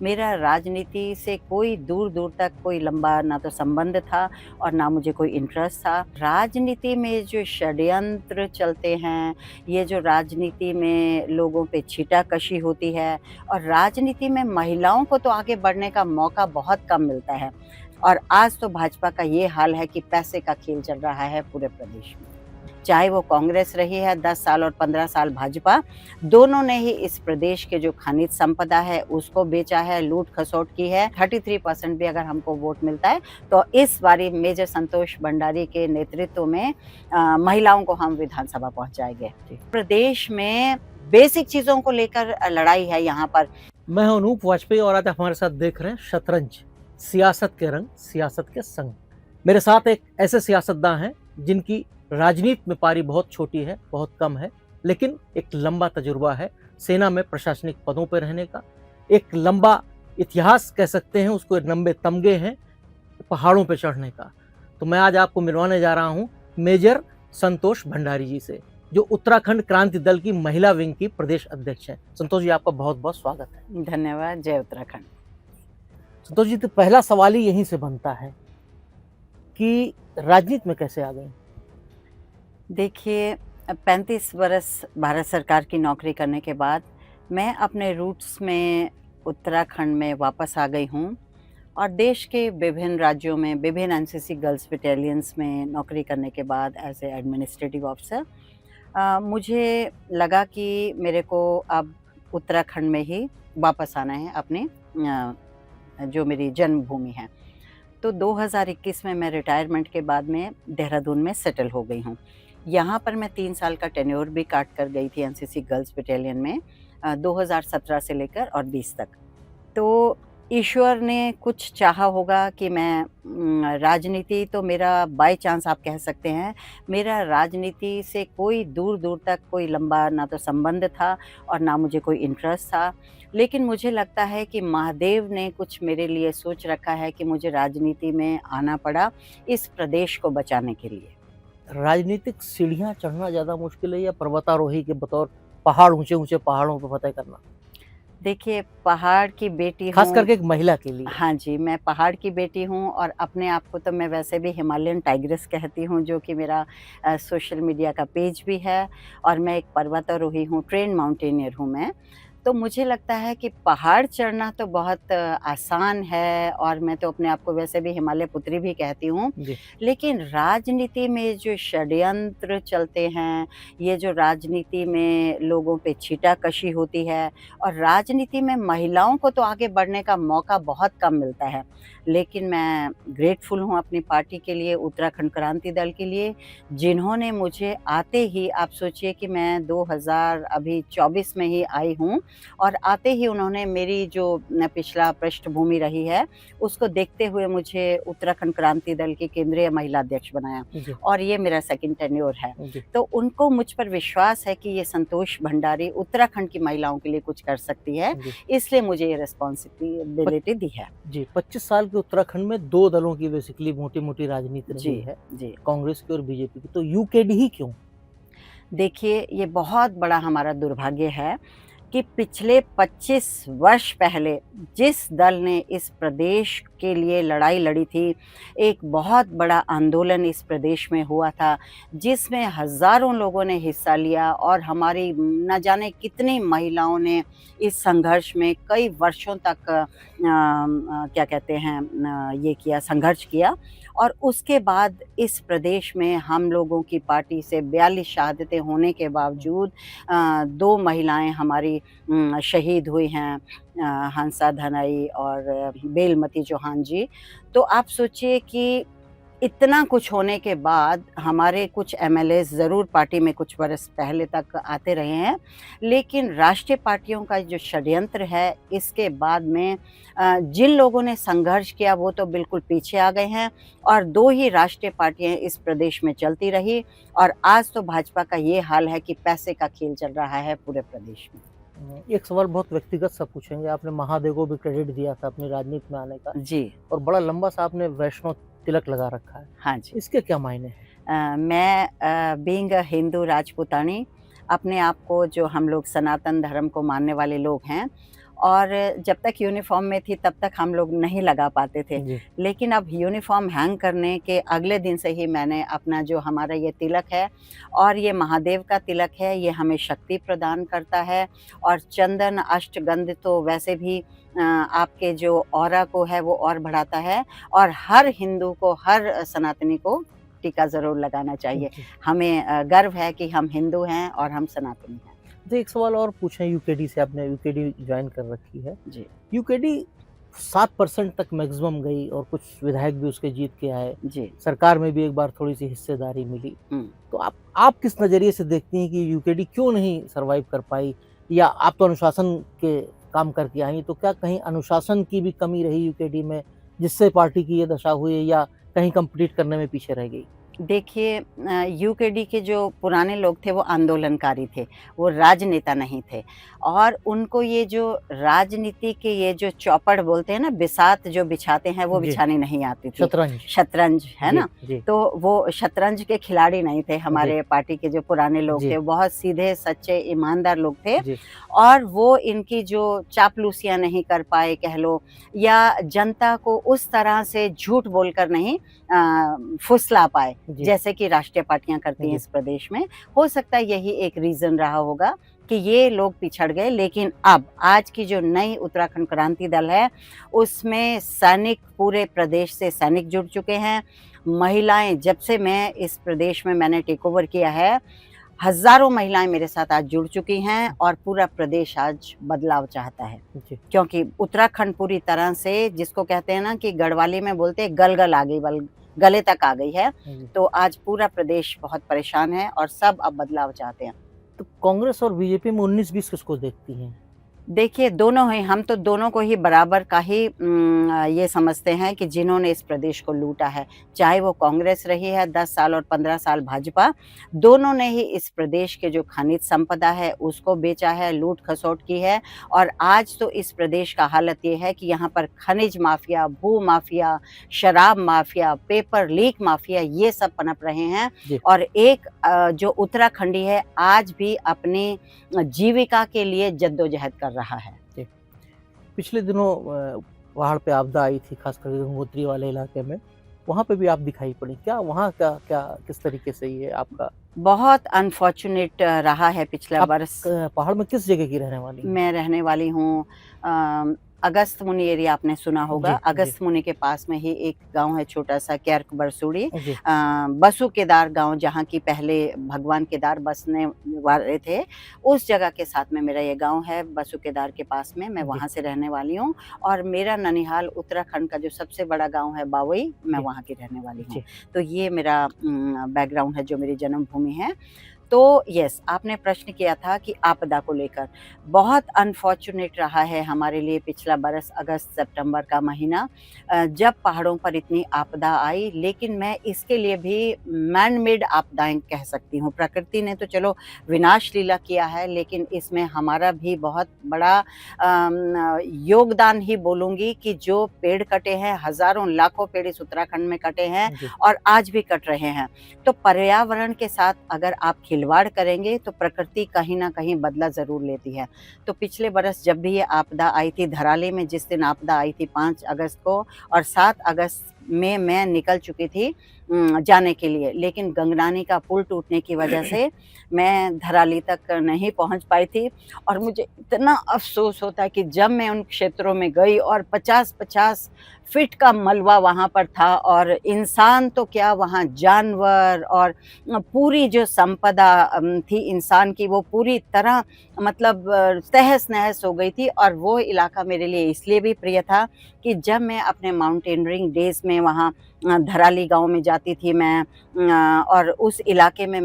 मेरा राजनीति से कोई दूर-दूर तक कोई लंबा ना तो संबंध था और ना मुझे कोई इंटरेस्ट था। राजनीति में जो षड्यंत्र चलते हैं, ये जो राजनीति में लोगों पे छीटाकशी होती है और राजनीति में महिलाओं को तो आगे बढ़ने का मौका बहुत कम मिलता है। और आज तो भाजपा का ये हाल है कि पैसे का खेल चल रहा है पूरे प्रदेश में। चाहे वो कांग्रेस रही है 10 साल और 15 साल भाजपा, दोनों ने ही इस प्रदेश के जो खनिज संपदा है उसको बेचा है, लूट-खसोट की है। 33% भी अगर हमको वोट मिलता है तो इस बारी मेजर संतोष भंडारी के नेतृत्व में महिलाओं को हम विधानसभा पहुँचाएँगे। प्रदेश में बेसिक चीज़ों को लेकर लड़ाई है यहाँ पर। मैं हूं अनूप वाजपेयी और आज आप हमारे साथ देख रहे हैं शतरंज, सियासत के रंग, सियासत के संग। मेरे साथ एक ऐसे सियासतदान हैं जिनकी राजनीति में पारी बहुत छोटी है, बहुत कम है, लेकिन एक लंबा तजुर्बा है सेना में प्रशासनिक पदों पर रहने का। एक लंबा इतिहास कह सकते हैं उसको, लंबे तमगे हैं पहाड़ों पर चढ़ने का। तो मैं आज आपको मिलवाने जा रहा हूं मेजर संतोष भंडारी जी से, जो उत्तराखंड क्रांति दल की महिला विंग की प्रदेश अध्यक्ष हैं। संतोष जी, आपका बहुत बहुत स्वागत है। धन्यवाद। जय उत्तराखंड। संतोष जी, तो पहला सवाल ही यहीं से बनता है कि राजनीति में कैसे आ गई? देखिए, 35 बरस भारत सरकार की नौकरी करने के बाद मैं अपने रूट्स में उत्तराखंड में वापस आ गई हूँ और देश के विभिन्न राज्यों में विभिन्न एनसीसी गर्ल्स बटालियंस में नौकरी करने के बाद एज ए एडमिनिस्ट्रेटिव ऑफिसर मुझे लगा कि मेरे को अब उत्तराखंड में ही वापस आना है अपने जो मेरी जन्मभूमि है। तो 2021 में मैं रिटायरमेंट के बाद में देहरादून में सेटल हो गई हूँ। यहाँ पर मैं 3 साल का टेन्योर भी काट कर गई थी एनसीसी गर्ल्स बटालियन में 2017 से लेकर और 20 तक। तो ईश्वर ने कुछ चाहा होगा कि मैं राजनीति तो मेरा बाय चांस आप कह सकते हैं, मेरा राजनीति से कोई दूर-दूर तक कोई लंबा ना तो संबंध था और ना मुझे कोई इंटरेस्ट था। लेकिन मुझे लगता है कि महादेव ने कुछ मेरे लिए सोच रखा है कि मुझे राजनीति में आना पड़ा इस प्रदेश को बचाने के लिए। राजनीतिक सीढ़ियां चढ़ना ज्यादा मुश्किल है या पर्वतारोही के बतौर पहाड़, ऊंचे ऊंचे पहाड़ों पर फतह करना? देखिए, पहाड़ की बेटी खास हूँ। करके एक महिला के लिए। हाँ जी, मैं पहाड़ की बेटी हूँ और अपने आप को तो मैं वैसे भी हिमालयन टाइग्रेस कहती हूँ, जो कि मेरा सोशल मीडिया का पेज भी है और मैं एक पर्वतारोही हूँ, ट्रेन्ड माउंटेनियर हूँ मैं। तो मुझे लगता है कि पहाड़ चढ़ना तो बहुत आसान है और मैं तो अपने आप को वैसे भी हिमालय पुत्री भी कहती हूँ। जी। लेकिन राजनीति में जो षड्यंत्र चलते हैं, ये जो राजनीति में लोगों पे छीटाकशी होती है और राजनीति में महिलाओं को तो आगे बढ़ने का मौका बहुत कम मिलता है। लेकिन मैं ग्रेटफुल हूँ अपनी पार्टी के लिए, उत्तराखंड क्रांति दल के लिए, जिन्होंने मुझे आते ही, आप सोचिए कि मैं 2024 में ही आई हूँ और आते ही उन्होंने मेरी जो पिछला पृष्ठभूमि रही है, उसको देखते हुए मुझे उत्तराखंड क्रांति दल की केंद्रीय महिला अध्यक्ष बनाया जी। और ये मेरा सेकंड टेन्योर है। जी। तो उनको मुझ पर विश्वास है कि ये संतोष भंडारी उत्तराखंड की महिलाओं के लिए कुछ कर सकती है, जी। इसलिए मुझे ये रिस्पॉन्सिबिलिटी दी है। जी, 25 साल के उत्तराखंड में 2 दलों की बेसिकली मोटी-मोटी राजनीति रही जी, है, जी। कांग्रेस की और बीजेपी की। तो यूकेडी ही क्यों? देखिए, ये बहुत बड़ा हमारा दुर्भाग्य है कि पिछले 25 वर्ष पहले जिस दल ने इस प्रदेश के लिए लड़ाई लड़ी थी, एक बहुत बड़ा आंदोलन इस प्रदेश में हुआ था, जिसमें हज़ारों लोगों ने हिस्सा लिया और हमारी न जाने कितनी महिलाओं ने इस संघर्ष में कई वर्षों तक क्या कहते हैं ये किया, संघर्ष किया और उसके बाद इस प्रदेश में हम लोगों की पार्टी से 42 शहादतें होने के बावजूद 2 महिलाएं हमारी शहीद हुई हैं, हंसा धनाई और बेलमती चौहान जी। तो आप सोचिए कि इतना कुछ होने के बाद हमारे कुछ एमएलएज़ ज़रूर पार्टी में कुछ बरस पहले तक आते रहे हैं, लेकिन राष्ट्रीय पार्टियों का जो षड्यंत्र है, इसके बाद में जिन लोगों ने संघर्ष किया वो तो बिल्कुल पीछे आ गए हैं और 2 ही राष्ट्रीय पार्टियाँ इस प्रदेश में चलती रही और आज तो भाजपा का ये हाल है कि पैसे का खेल चल रहा है पूरे प्रदेश में। एक सवाल बहुत व्यक्तिगत सा पूछेंगे। आपने महादेव को भी क्रेडिट दिया था अपनी राजनीति में आने का जी। और बड़ा लंबा सा आपने वैष्णव तिलक लगा रखा है। हाँ जी। इसके क्या मायने हैं? मैं बीइंग अ हिंदू राजपूतानी, अपने आप को जो हम लोग सनातन धर्म को मानने वाले लोग हैं और जब तक यूनिफ़ॉर्म में थी तब तक हम लोग नहीं लगा पाते थे। जी। लेकिन अब यूनिफ़ॉर्म हैंग करने के अगले दिन से ही मैंने अपना जो हमारा ये तिलक है और ये महादेव का तिलक है, ये हमें शक्ति प्रदान करता है और चंदन, अष्टगंध तो वैसे भी आपके जो ऑरा को है वो और बढ़ाता है और हर हिंदू को, हर सनातनी को टीका ज़रूर लगाना चाहिए। जी। हमें गर्व है कि हम हिंदू हैं और हम सनातनी हैं। तो एक सवाल और पूछें यूकेडी से, आपने यूकेडी जॉइन कर रखी है। जी, यूकेडी 7% तक मैक्सिमम गई और कुछ विधायक भी उसके जीत के आए। जी। सरकार में भी एक बार थोड़ी-सी हिस्सेदारी मिली। हुँ। तो आप किस नज़रिए से देखती हैं कि यूकेडी क्यों नहीं सर्वाइव कर पाई? या आप तो अनुशासन के काम करके आई, तो क्या कहीं अनुशासन की भी कमी रही यूकेडी में, जिससे पार्टी की ये दशा हुई या कहीं कम्पीट करने में पीछे रह गई? देखिए यूकेडी के जो पुराने लोग थे वो आंदोलनकारी थे, वो राजनेता नहीं थे और उनको ये जो राजनीति के ये जो चौपड़ बोलते हैं ना, बिसात जो बिछाते हैं वो जी। बिछानी नहीं आती थी। शतरंज। शतरंज, है जी, ना? जी। तो वो शतरंज के खिलाड़ी नहीं थे हमारे पार्टी के जो पुराने लोग जी। थे, वो बहुत सीधे, सच्चे, ईमानदार लोग थे जी। और वो इनकी जो चापलूसियाँ नहीं कर पाए कह लो या जनता को उस तरह से झूठ बोलकर नहीं फुसला पाए। जी। जैसे कि राष्ट्रीय पार्टियां करती हैं जी। इस प्रदेश में। हो सकता है यही एक रीज़न रहा होगा कि ये लोग पिछड़ गए, लेकिन अब आज की जो नई उत्तराखंड क्रांति दल है, उसमें सैनिक पूरे प्रदेश से सैनिक जुड़ चुके हैं। महिलाएँ, जब से मैं इस प्रदेश में मैंने टेक ओवर किया है, हज़ारों महिलाएँ मेरे साथ आज जुड़ चुकी हैं और पूरा प्रदेश आज बदलाव चाहता है। जी। क्योंकि उत्तराखंड पूरी तरह से, जिसको कहते हैं ना कि गढ़वाली में बोलते हैं, गल-गल आ गई, गले तक आ गई है। जी। तो आज पूरा प्रदेश बहुत परेशान है और सब अब बदलाव चाहते हैं। तो कांग्रेस और बीजेपी में 19-20 किसको देखती हैं? देखिए, दोनों ही, हम तो दोनों को ही बराबर का ही ये समझते हैं कि जिन्होंने इस प्रदेश को लूटा है, चाहे वो कांग्रेस रही है 10 साल और 15 साल भाजपा, दोनों ने ही इस प्रदेश के जो खनिज संपदा है उसको बेचा है, लूट-खसोट की है और आज तो इस प्रदेश का हालत ये है कि यहाँ पर खनिज माफिया, भू माफिया, शराब माफिया, पेपर लीक माफिया, ये सब पनप रहे हैं जी। और एक जो उत्तराखंडी है आज भी अपनी जीविका के लिए जद्दोजहद कर रहा है। पिछले दिनों पहाड़ पे आपदा आई थी, खास करके गंगोत्री वाले इलाके में, वहाँ पे भी आप दिखाई पड़ी। क्या वहाँ क्या क्या किस तरीके से ये आपका? बहुत अनफॉर्चुनेट रहा है पिछला आप बरस। पहाड़ में किस जगह की रहने वाली हैं? मैं रहने वाली हूँ अगस्त मुनि एरिया, आपने सुना होगा। जी, अगस्त मुनि के पास में ही एक गांव है छोटा सा, क्यार्क बरसूड़ी। जी। बसु केदार गांव, जहाँ की पहले भगवान केदार बसने वाले थे, उस जगह के साथ में मेरा ये गांव है, बसु केदार के पास में। मैं जी। वहाँ से रहने वाली हूँ और मेरा ननिहाल उत्तराखंड का जो सबसे बड़ा गांव है बावई, मैं जी। वहाँ की रहने वाली हूँ। जी। तो ये मेरा बैकग्राउंड है, जो मेरी जन्मभूमि है। तो यस, आपने प्रश्न किया था कि आपदा को लेकर, बहुत अनफॉर्चुनेट रहा है हमारे लिए पिछला बरस, अगस्त सितंबर का महीना, जब पहाड़ों पर इतनी आपदा आई। लेकिन मैं इसके लिए भी मैन मेड आपदाएं कह सकती हूँ। प्रकृति ने तो चलो विनाश लीला किया है, लेकिन इसमें हमारा भी बहुत बड़ा योगदान ही बोलूँगी कि जो पेड़ कटे हैं, हज़ारों लाखों पेड़ इस उत्तराखंड में कटे हैं जी। और आज भी कट रहे हैं। तो पर्यावरण के साथ अगर आप खिलवाड़ करेंगे तो प्रकृति कहीं न कहीं बदला ज़रूर लेती है। तो पिछले बरस जब भी ये आपदा आई थी धराली में, जिस दिन आपदा आई थी 5 अगस्त को, और 7 अगस्त में मैं निकल चुकी थी जाने के लिए, लेकिन गंगनानी का पुल टूटने की वजह से मैं धराली तक नहीं पहुंच पाई थी और मुझे इतना अफ़सोस होता है कि जब मैं उन क्षेत्रों में गई और 50-50 फीट का मलबा वहाँ पर था और इंसान तो क्या, वहाँ जानवर और पूरी जो संपदा थी इंसान की, वो पूरी तरह मतलब तहस-नहस हो गई थी। और वो इलाका मेरे लिए इसलिए भी प्रिय था कि जब मैं अपने माउंटेनियरिंग डेज़ में वहाँ धराली गाँव में जाती थी मैं, और उस इलाके में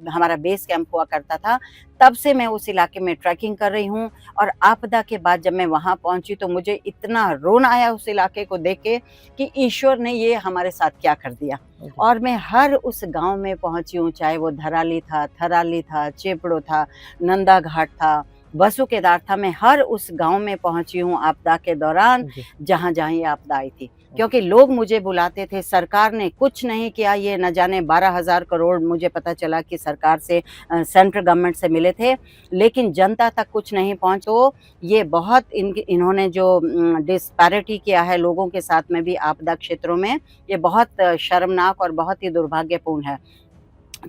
हमारा बेस कैंप हुआ करता था, तब से मैं उस इलाके में ट्रैकिंग कर रही हूँ। और आपदा के बाद जब मैं वहाँ पहुँची तो मुझे इतना रोना आया उस इलाके को देख के कि ईश्वर ने ये हमारे साथ क्या कर दिया। और मैं हर उस गाँव में पहुँची हूँ, चाहे वो धराली था, थराली था, चेपड़ो था, नंदा घाट था, वसु केदारथा में हर उस गाँव में पहुँची हूँ आपदा के दौरान, जी। जहाँ-जहाँ ये आपदा आई थी। क्योंकि लोग मुझे बुलाते थे, सरकार ने कुछ नहीं किया, ये न जाने 12,000 करोड़ मुझे पता चला कि सरकार से सेंट्रल गवर्नमेंट से मिले थे, लेकिन जनता तक कुछ नहीं पहुँच तो ये बहुत इन्होंने जो डिस्पैरिटी किया है लोगों के साथ में भी आपदा क्षेत्रों में, ये बहुत शर्मनाक और बहुत ही दुर्भाग्यपूर्ण है।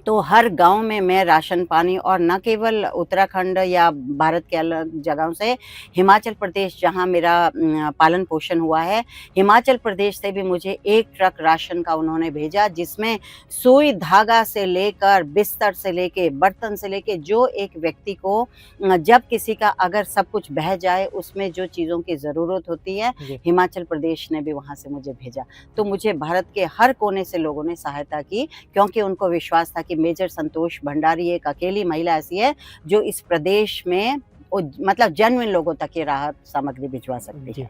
तो हर गाँव में मैं राशन पानी और न केवल उत्तराखंड या भारत के अलग जगहों से, हिमाचल प्रदेश जहाँ मेरा पालन-पोषण हुआ है, हिमाचल प्रदेश से भी मुझे 1 ट्रक राशन का उन्होंने भेजा, जिसमें सुई धागा से लेकर, बिस्तर से लेके, बर्तन से लेके जो एक व्यक्ति को जब किसी का अगर सब कुछ बह जाए, उसमें जो चीज़ों की ज़रूरत होती है, जी। हिमाचल प्रदेश ने भी वहाँ से मुझे भेजा। तो मुझे भारत के हर कोने से लोगों ने सहायता की, क्योंकि उनको विश्वास था कि मेजर संतोष भंडारी एक अकेली महिला ऐसी है जो इस प्रदेश में मतलब जेन्युइन लोगों तक ये राहत सामग्री भिजवा सकती जी। है।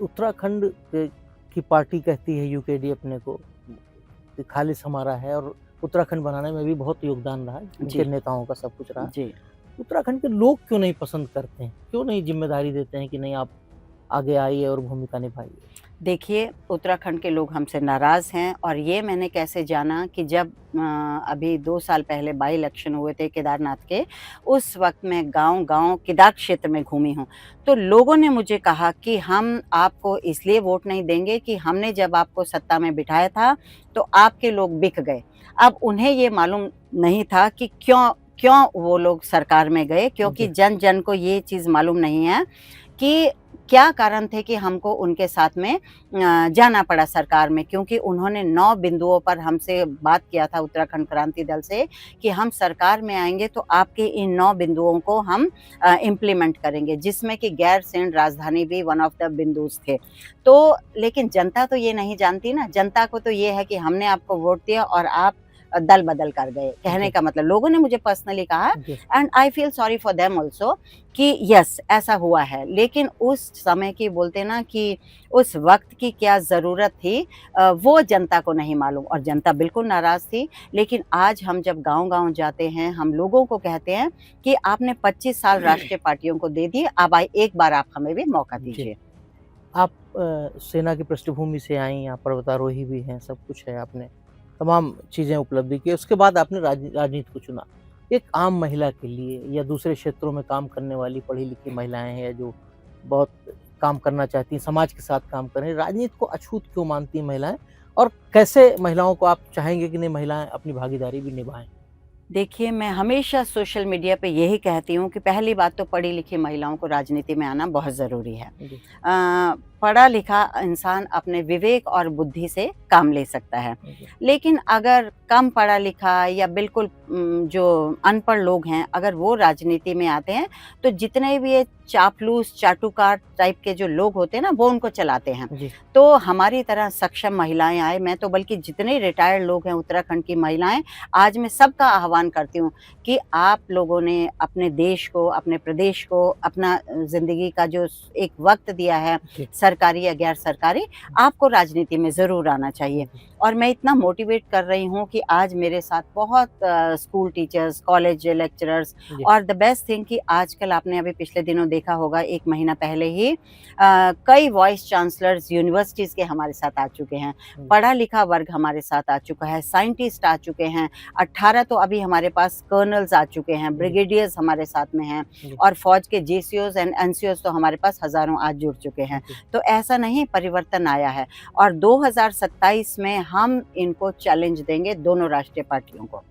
उत्तराखंड की पार्टी कहती है यूकेडी अपने को कि खालिस हमारा है, और उत्तराखंड बनाने में भी बहुत योगदान रहा है, जी। उनके नेताओं का सब कुछ रहा। जी। उत्तराखंड के लोग क्यों नहीं पसंद करते हैं? क्यों नहीं ज़िम्मेदारी देते हैं कि नहीं आप आगे आइए और भूमिका निभाइए? देखिए, उत्तराखंड के लोग हमसे नाराज़ हैं और ये मैंने कैसे जाना कि जब अभी 2 साल पहले बाई इलेक्शन हुए थे केदारनाथ के, उस वक़्त मैं गाँव-गाँव केदार क्षेत्र में घूमी हूँ। तो लोगों ने मुझे कहा कि हम आपको इसलिए वोट नहीं देंगे कि हमने जब आपको सत्ता में बिठाया था, तो आपके लोग बिक गए। अब उन्हें ये मालूम नहीं था कि क्यों वो लोग सरकार में गए, क्योंकि जी। जन-जन को ये चीज़ मालूम नहीं है कि क्या कारण थे कि हमको उनके साथ में जाना पड़ा सरकार में, क्योंकि उन्होंने 9 बिंदुओं पर हमसे बात किया था उत्तराखंड क्रांति दल से कि हम सरकार में आएँगे तो आपके इन 9 बिंदुओं को हम इम्प्लीमेंट करेंगे, जिसमें कि गैरसैंण राजधानी भी वन ऑफ द बिंदुस थे। तो लेकिन जनता तो ये नहीं जानती ना, जनता को तो ये है कि हमने आपको वोट दिया और आप दल बदल कर गए। कहने जी। का मतलब लोगों ने मुझे पर्सनली कहा, जी। And I feel sorry for them also कि यस ऐसा हुआ है। लेकिन उस समय की बोलते ना कि उस वक़्त की क्या ज़रूरत थी, वो जनता को नहीं मालूम और जनता बिल्कुल नाराज़ थी। लेकिन आज हम जब गाँव-गाँव जाते हैं, हम लोगों को कहते हैं कि आपने 25 साल राष्ट्रीय पार्टियों को दे दिए, अब एक बार आप हमें भी मौका जी। दीजिए। आप सेना की पृष्ठभूमि से आई, आप पर्वतारोही भी हैं, सब कुछ है, आपने तमाम चीज़ें उपलब्धि की। उसके बाद आपने राजनीति को चुना। एक आम महिला के लिए या दूसरे क्षेत्रों में काम करने वाली पढ़ी-लिखी महिलाएँ हैं, या जो बहुत काम करना चाहती हैं, समाज के साथ काम कर रही हैं, राजनीति को अछूत क्यों मानती हैं महिलाएँ? और कैसे महिलाओं को आप चाहेंगे कि नहीं महिलाएँ अपनी भागीदारी भी निभाएँ? देखिए, मैं हमेशा सोशल मीडिया पे यही कहती हूँ कि पहली बात तो पढ़ी-लिखी महिलाओं को राजनीति में आना बहुत ज़रूरी है। जी। पढ़ा-लिखा इंसान अपने विवेक और बुद्धि से काम ले सकता है। जी। लेकिन अगर कम पढ़ा-लिखा या बिल्कुल जो अनपढ़ लोग हैं, अगर वो राजनीति में आते हैं, तो जितने भी ये चापलूस, चाटुकार टाइप के जो लोग होते हैं ना, वो उनको चलाते हैं। जी। तो हमारी तरह सक्षम महिलाएँ आएँ, मैं तो बल्कि जितने रिटायर्ड लोग हैं उत्तराखंड की महिलाएँ, आज मैं सबका आह्वान करती हूँ कि आप लोगों ने अपने देश को, अपने प्रदेश को, अपना ज़िंदगी का जो एक वक़्त दिया है, जी। सरकारी या गैर सरकारी, आपको राजनीति में ज़रूर आना चाहिए। और मैं इतना मोटिवेट कर रही हूँ कि आज मेरे साथ बहुत स्कूल टीचर्स, कॉलेज लेक्चरर्स, जी। और द बेस्ट थिंग कि आजकल आपने अभी पिछले दिनों देखा होगा, 1 महीना पहले ही कई वाइस चांसलर्स यूनिवर्सिटीज़ के हमारे साथ आ चुके हैं। पढ़ा-लिखा वर्ग हमारे साथ आ चुका है, साइंटिस्ट आ चुके हैं, 18 तो अभी हमारे पास कर्नल्स आ चुके हैं, ब्रिगेडियर्स हमारे साथ में हैं, जी। और फ़ौज के जेसीओज़ एंड एनसीओज़ तो हमारे पास हज़ारों आज जुड़ चुके हैं। जी। तो ऐसा नहीं, परिवर्तन आया है और 2027 में हम इनको चैलेंज देंगे, दोनों राष्ट्रीय पार्टियों को।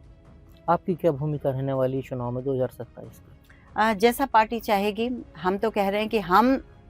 आपकी क्या भूमिका रहने वाली है चुनाव में 2027 की? जैसा पार्टी चाहेगी, हम तो कह रहे हैं कि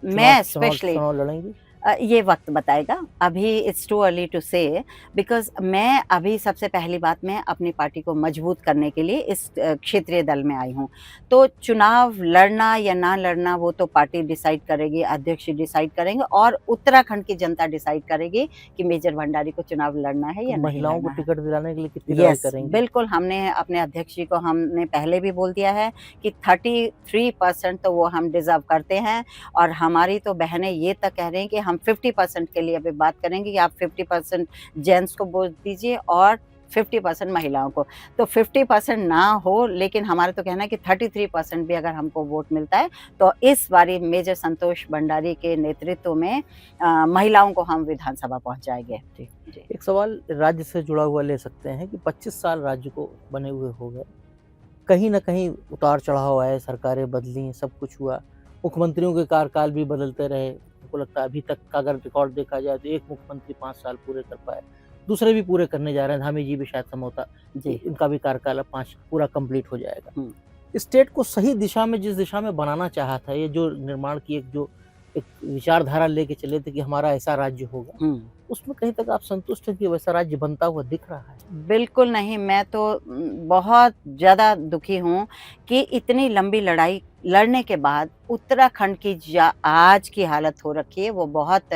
मैं स्पेशली चुनाव लड़ेंगी? ये वक़्त बताएगा। अभी इट्स टू अर्ली टू से, बिकॉज़ मैं अभी सबसे पहली बात, मैं अपनी पार्टी को मजबूत करने के लिए इस क्षेत्रीय दल में आई हूँ। तो चुनाव लड़ना या ना लड़ना वो तो पार्टी डिसाइड करेगी, अध्यक्ष डिसाइड करेंगे और उत्तराखंड की जनता डिसाइड करेगी कि मेजर भंडारी को चुनाव लड़ना है या नहीं महिलाओं को लड़ना है। टिकट दिलाने के लिए कितनी लड़ाई यस, करेंगी? बिल्कुल, हमने अपने अध्यक्ष जी को हमने पहले भी बोल दिया है कि 33% तो वो हम डिज़र्व करते हैं, और हमारी तो बहनें ये तक कह रही हैं कि हम 50% के लिए अभी बात करेंगे कि आप 50% जेंट्स को वोट दीजिए और 50% महिलाओं को। तो 50% ना हो, लेकिन हमारा तो कहना है कि 33% भी अगर हमको वोट मिलता है तो इस बारी मेजर संतोष भंडारी के नेतृत्व में महिलाओं को हम विधानसभा पहुंचाएंगे। ठीक। जी। एक सवाल राज्य से जुड़ा हुआ ले सकते हैं कि 25 साल राज्य को बने हुए हो गए, कहीं न कहीं उतार चढ़ाव आए, सरकारें बदली, सब कुछ हुआ, मुख्यमंत्रियों के कार्यकाल भी बदलते रहे। हमको लगता है अभी तक का अगर रिकॉर्ड देखा जाए तो एक मुख्यमंत्री 5 साल पूरे कर पाए, दूसरे भी पूरे करने जा रहे हैं। धामी जी भी शायद संभवतः जी। इनका भी कार्यकाल अब 5 पूरा कंप्लीट हो जाएगा। हुँ। स्टेट को सही दिशा में, जिस दिशा में बनाना चाहा था, ये जो निर्माण की एक विचारधारा लेके चले थे कि हमारा ऐसा राज्य होगा, हुँ। उसमें कहीं तक आप संतुष्ट हैं कि वैसा राज्य बनता हुआ दिख रहा है? बिल्कुल नहीं, मैं तो बहुत ज़्यादा दुखी हूँ कि इतनी लंबी लड़ाई लड़ने के बाद उत्तराखंड की आज की हालत हो रखी है, वो बहुत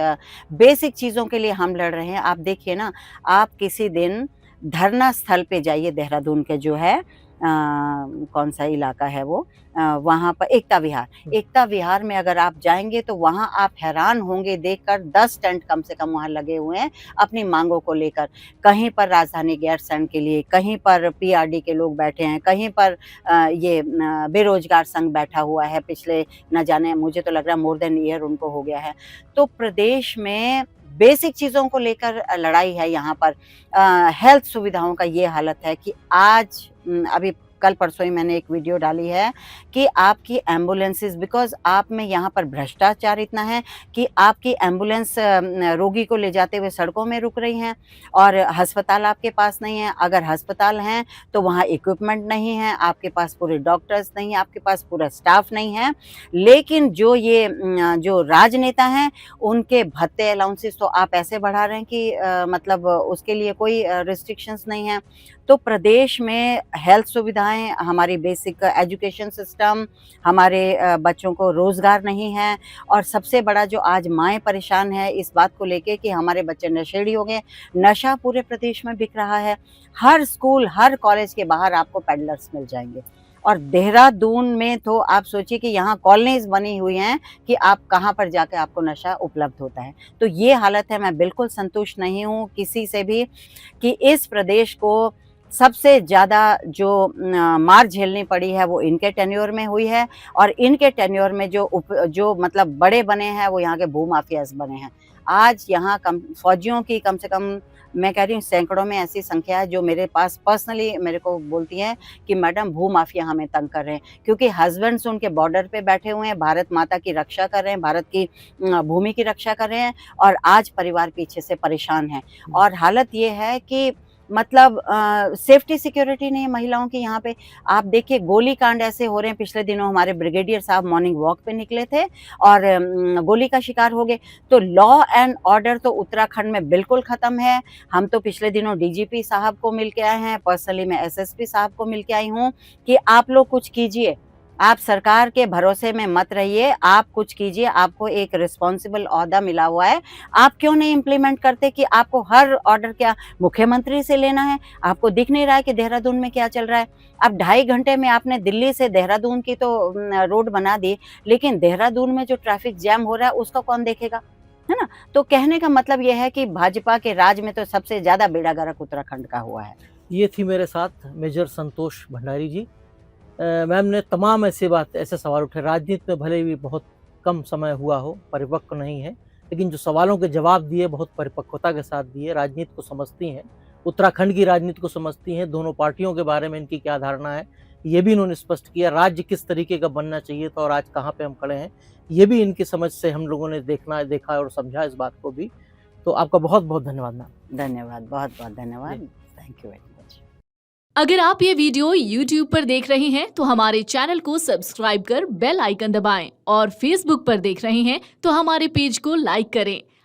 बेसिक चीज़ों के लिए हम लड़ रहे हैं। आप देखिए ना, आप किसी दिन धरना स्थल पे जाइए, देहरादून के जो है कौन सा इलाका है वो, वहाँ पर एकता विहार। एकता विहार में अगर आप जाएँगे तो वहाँ आप हैरान होंगे देखकर, 10 टेंट कम से कम वहाँ लगे हुए हैं अपनी मांगों को लेकर। कहीं पर राजधानी गैरसैंण के लिए, कहीं पर पीआरडी के लोग बैठे हैं, कहीं पर ये बेरोजगार संघ बैठा हुआ है। पिछले न जाने, मुझे तो लग रहा है मोर देन ईयर उनको हो गया है। तो प्रदेश में बेसिक चीज़ों को लेकर लड़ाई है यहाँ पर। हेल्थ सुविधाओं का ये हालत है कि आज अभी कल परसों ही मैंने एक वीडियो डाली है कि आपकी एम्बुलेंसेस, बिकॉज़ आप में यहाँ पर भ्रष्टाचार इतना है कि आपकी एम्बुलेंस रोगी को ले जाते हुए सड़कों में रुक रही हैं और अस्पताल आपके पास नहीं है। अगर अस्पताल हैं तो वहाँ इक्विपमेंट नहीं है, आपके पास पूरे डॉक्टर्स नहीं है, आपके पास पूरा स्टाफ नहीं है। लेकिन जो राजनेता हैं, उनके भत्ते अलाउंसेस तो आप ऐसे बढ़ा रहे हैं कि मतलब उसके लिए कोई रिस्ट्रिक्शंस नहीं है। तो प्रदेश में हेल्थ सुविधाएं, हमारी बेसिक एजुकेशन सिस्टम, हमारे बच्चों को रोज़गार नहीं है और सबसे बड़ा जो आज माएँ परेशान हैं इस बात को लेके कि हमारे बच्चे नशेड़ी हो गए। नशा पूरे प्रदेश में बिक रहा है। हर स्कूल, हर कॉलेज के बाहर आपको पेडलर्स मिल जाएँगे और देहरादून में तो आप सोचिए कि यहाँ कॉलोनीज़ बनी हुई हैं कि आप कहाँ पर जाके आपको नशा उपलब्ध होता है। तो ये हालत है। मैं बिल्कुल संतुष्ट नहीं हूँ किसी से भी कि इस प्रदेश को सबसे ज़्यादा जो मार झेलनी पड़ी है वो इनके टेन्योर में हुई है और इनके टेन्योर में जो मतलब बड़े बने हैं वो यहाँ के भूमाफियाज़ बने हैं। आज यहाँ फौजियों की कम से कम, मैं कह रही हूँ, सैकड़ों में ऐसी संख्या है जो मेरे पास पर्सनली मेरे को बोलती हैं कि मैडम भूमाफिया हमें तंग कर रहे हैं, क्योंकि हस्बैंड्स उनके बॉर्डर पे बैठे हुए हैं, भारत माता की रक्षा कर रहे हैं, भारत की भूमि की रक्षा कर रहे हैं और आज परिवार पीछे से परेशान है। और हालत ये है कि मतलब सेफ्टी सिक्योरिटी नहीं है महिलाओं की यहाँ पे। आप देखिए गोली कांड ऐसे हो रहे हैं। पिछले दिनों हमारे ब्रिगेडियर साहब मॉर्निंग वॉक पे निकले थे और गोली का शिकार हो गए। तो लॉ एंड ऑर्डर तो उत्तराखंड में बिल्कुल ख़त्म है। हम तो पिछले दिनों डीजीपी साहब को मिल के आए हैं, पर्सनली मैं एसएसपी साहब को मिल के आई हूँ कि आप लोग कुछ कीजिए, आप सरकार के भरोसे में मत रहिए, आप कुछ कीजिए। आपको एक रिस्पॉन्सिबल ओहदा मिला हुआ है, आप क्यों नहीं इम्प्लीमेंट करते कि आपको हर ऑर्डर क्या मुख्यमंत्री से लेना है? आपको दिख नहीं रहा है कि देहरादून में क्या चल रहा है? अब 2.5 घंटे में आपने दिल्ली से देहरादून की तो रोड बना दी, लेकिन देहरादून में जो ट्रैफिक जैम हो रहा है उसका कौन देखेगा, है ना? तो कहने का मतलब ये है कि भाजपा के राज में तो सबसे ज़्यादा बेड़ा गर्क उत्तराखंड का हुआ है। ये थी मेरे साथ मेजर संतोष भंडारी जी। मैम ने तमाम ऐसे सवाल उठे। राजनीति में भले भी बहुत कम समय हुआ हो, परिपक्व नहीं है, लेकिन जो सवालों के जवाब दिए बहुत परिपक्वता के साथ दिए। राजनीति को समझती हैं, उत्तराखंड की राजनीति को समझती हैं, दोनों पार्टियों के बारे में इनकी क्या धारणा है ये भी इन्होंने स्पष्ट किया। राज्य किस तरीके का बनना चाहिए था और आज कहाँ पे हम खड़े हैं ये भी इनकी समझ से हम लोगों ने देखा और समझा इस बात को भी। तो आपका बहुत बहुत धन्यवाद मैम। धन्यवाद, बहुत बहुत धन्यवाद। Thank you very much. अगर आप ये वीडियो YouTube पर देख रहे हैं तो हमारे चैनल को सब्सक्राइब कर बेल आइकन दबाएं और Facebook पर देख रहे हैं तो हमारे पेज को लाइक करें।